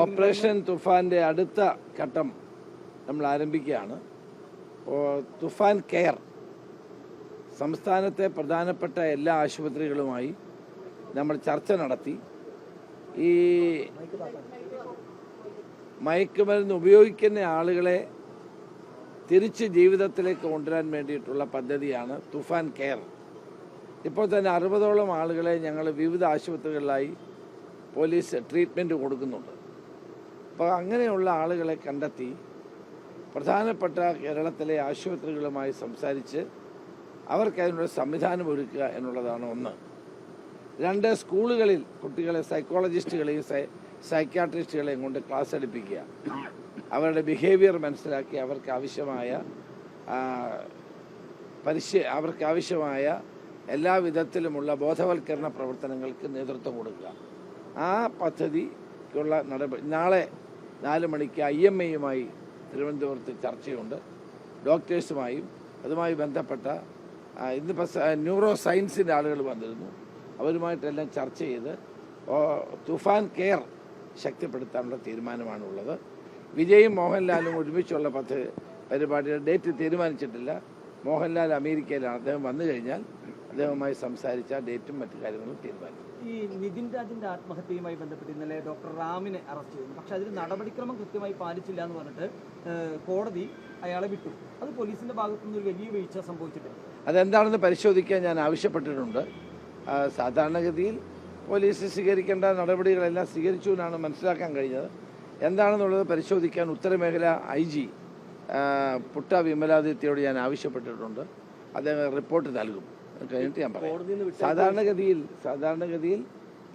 Operation തുഫാന്റെ അടുത്ത ഘട്ടം നമ്മൾ ആരംഭിക്കുകയാണ്. തുഫാൻ കെയർ സംസ്ഥാനത്തെ പ്രധാനപ്പെട്ട എല്ലാ ആശുപത്രികളുമായി നമ്മൾ ചർച്ച നടത്തി. ഈ മയക്കുമരുന്ന് ഉപയോഗിക്കുന്ന ആളുകളെ തിരിച്ച് ജീവിതത്തിലേക്ക് കൊണ്ടുവരാൻ വേണ്ടിയിട്ടുള്ള പദ്ധതിയാണ് തുഫാൻ കെയർ. ഇപ്പോൾ തന്നെ 60ഓളം ആളുകളെ ഞങ്ങൾ വിവിധ ആശുപത്രികളിലായി പോലീസ് ട്രീറ്റ്മെൻറ്റ് കൊടുക്കുന്നുണ്ട്. അപ്പോൾ അങ്ങനെയുള്ള ആളുകളെ കണ്ടെത്തി പ്രധാനപ്പെട്ട കേരളത്തിലെ ആശുപത്രികളുമായി സംസാരിച്ച് അവർക്ക് അതിനുള്ള സംവിധാനം ഒരുക്കുക എന്നുള്ളതാണ് ഒന്ന്. 2, സ്കൂളുകളിൽ കുട്ടികളെ സൈക്കോളജിസ്റ്റുകളെയും സൈക്യാട്രിസ്റ്റുകളെയും കൊണ്ട് ക്ലാസ് എടുപ്പിക്കുക, അവരുടെ ബിഹേവിയർ മനസ്സിലാക്കി അവർക്ക് ആവശ്യമായ എല്ലാ വിധത്തിലുമുള്ള ബോധവൽക്കരണ പ്രവർത്തനങ്ങൾക്ക് നേതൃത്വം കൊടുക്കുക. ആ പദ്ധതിക്കുള്ള നടപടി നാളെ 4 മണിക്ക് IMAയുമായി തിരുവനന്തപുരത്ത് ചർച്ചയുണ്ട്. ഡോക്ടേഴ്സുമായും അതുമായി ബന്ധപ്പെട്ട ഇന്നിപ്പോൾ ന്യൂറോ സയൻസിൻ്റെ ആളുകൾ വന്നിരുന്നു. അവരുമായിട്ടെല്ലാം ചർച്ച ചെയ്ത് തുഫാൻ കെയർ ശക്തിപ്പെടുത്താനുള്ള തീരുമാനമാണുള്ളത്. വിജയും മോഹൻലാലും ഒരുമിച്ചുള്ള പരിപാടിയുടെ ഡേറ്റ് തീരുമാനിച്ചിട്ടില്ല. മോഹൻലാൽ അമേരിക്കയിലാണ്. അദ്ദേഹം വന്നു കഴിഞ്ഞാൽ അദ്ദേഹവുമായി സംസാരിച്ച ഡേറ്റും മറ്റു കാര്യങ്ങളും തീരുമാനിക്കും. ഈ നിതിൻ രാജിന്റെ ആത്മഹത്യയുമായി ബന്ധപ്പെട്ട് ഇന്നലെ ഡോക്ടർ റാമിനെ അറസ്റ്റ് ചെയ്തു. പക്ഷെ അതിൽ നടപടിക്രമം കൃത്യമായി പാലിച്ചില്ല എന്ന് പറഞ്ഞിട്ട് കോടതി അയാളെ വിട്ടു. അത് പോലീസിന്റെ ഭാഗത്തുനിന്ന് ഒരു വലിയ വീഴ്ച സംഭവിച്ചിട്ടുണ്ട്. അതെന്താണെന്ന് പരിശോധിക്കാൻ ഞാൻ ആവശ്യപ്പെട്ടിട്ടുണ്ട്. സാധാരണഗതിയിൽ പോലീസ് സ്വീകരിക്കേണ്ട നടപടികളെല്ലാം സ്വീകരിച്ചു എന്നാണ് മനസ്സിലാക്കാൻ കഴിഞ്ഞത്. എന്താണെന്നുള്ളത് പരിശോധിക്കാൻ ഉത്തരമേഖല IG പുട്ട വിമലാദിത്യയോട് ഞാൻ ആവശ്യപ്പെട്ടിട്ടുണ്ട്. അദ്ദേഹം റിപ്പോർട്ട് നൽകും. കഴിഞ്ഞിട്ട് ഞാൻ പറയാം. സാധാരണഗതിയിൽ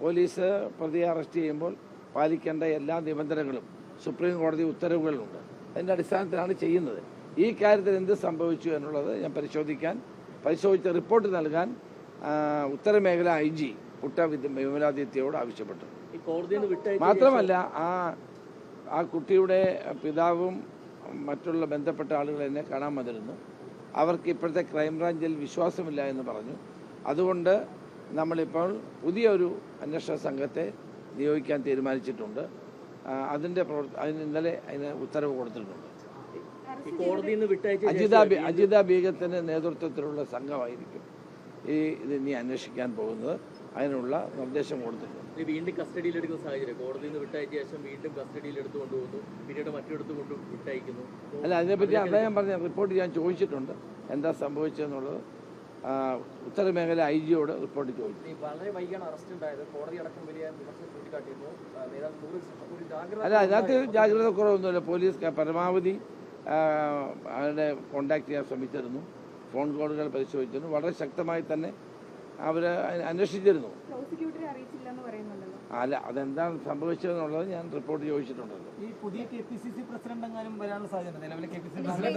പോലീസ് പ്രതിയെ അറസ്റ്റ് ചെയ്യുമ്പോൾ പാലിക്കേണ്ട എല്ലാ നിബന്ധനകളും സുപ്രീം കോടതി ഉത്തരവുകളുണ്ട്. അതിൻ്റെ അടിസ്ഥാനത്തിലാണ് ചെയ്യുന്നത്. ഈ കാര്യത്തിൽ എന്ത് സംഭവിച്ചു എന്നുള്ളത് ഞാൻ പരിശോധിച്ച് റിപ്പോർട്ട് നൽകാൻ ഉത്തരമേഖല IG പുട്ട വിമലാദിത്യയോട് ആവശ്യപ്പെട്ടു. മാത്രമല്ല ആ കുട്ടിയുടെ പിതാവും മറ്റുള്ള ബന്ധപ്പെട്ട ആളുകൾ എന്നെ കാണാൻ വന്നിരുന്നു. അവർക്ക് ഇപ്പോഴത്തെ ക്രൈംബ്രാഞ്ചിൽ വിശ്വാസമില്ല എന്ന് പറഞ്ഞു. അതുകൊണ്ട് നമ്മളിപ്പോൾ പുതിയൊരു അന്വേഷണ സംഘത്തെ നിയോഗിക്കാൻ തീരുമാനിച്ചിട്ടുണ്ട്. അതിന് ഇന്നലെ അതിന് ഉത്തരവ് കൊടുത്തിട്ടുണ്ട്. അജിത ബീഗത്തിന്റെ നേതൃത്വത്തിലുള്ള സംഘമായിരിക്കും ഇത് ഇനി അന്വേഷിക്കാൻ പോകുന്നത്. അതിനുള്ള നിർദ്ദേശം കൊടുത്തിട്ടുണ്ട്. വീണ്ടും കസ്റ്റഡിയിലെടുക്കുന്ന സാഹചര്യം, കോടതിയിൽ നിന്ന് വിട്ടയച്ച ശേഷം വീണ്ടും കസ്റ്റഡിയിൽ എടുത്തു കൊണ്ടുപോകുന്നു, പിന്നീട് മറ്റിടത്ത് കൊണ്ട് വിട്ടയക്കുന്നു. അല്ല, അതിനെപ്പറ്റി അദ്ദേഹം പറഞ്ഞ റിപ്പോർട്ട് ഞാൻ ചോദിച്ചിട്ടുണ്ട്. എന്താ സംഭവിച്ചതെന്നുള്ളത് ഉത്തരമേഖല IG-യോട് റിപ്പോർട്ട് ചോദിച്ചു. വളരെ വൈകിയാണ് അറസ്റ്റ് ഉണ്ടായത്. കോടതി അടക്കം വലിയ വിമർശനം ചൂണ്ടിക്കാട്ടിയിരുന്നു. അല്ല, അതിനകത്ത് ജാഗ്രത കുറവൊന്നുമില്ല. പോലീസ് പരമാവധി അവരുടെ കോണ്ടാക്ട് ചെയ്യാൻ ശ്രമിച്ചിരുന്നു. ഫോൺ കോളുകൾ പരിശോധിച്ചിരുന്നു. വളരെ ശക്തമായി തന്നെ അവർ അന്വേഷിച്ചിരുന്നു. അല്ല, അതെന്താണ് സംഭവിച്ചതെന്നുള്ളത് ഞാൻ റിപ്പോർട്ട് ചോദിച്ചിട്ടുണ്ടല്ലോ. ഈ പുതിയ KPCC പ്രസിഡന്റ് എങ്ങാനും വരാനുള്ള സാധ്യത നിലവിലെ KPCC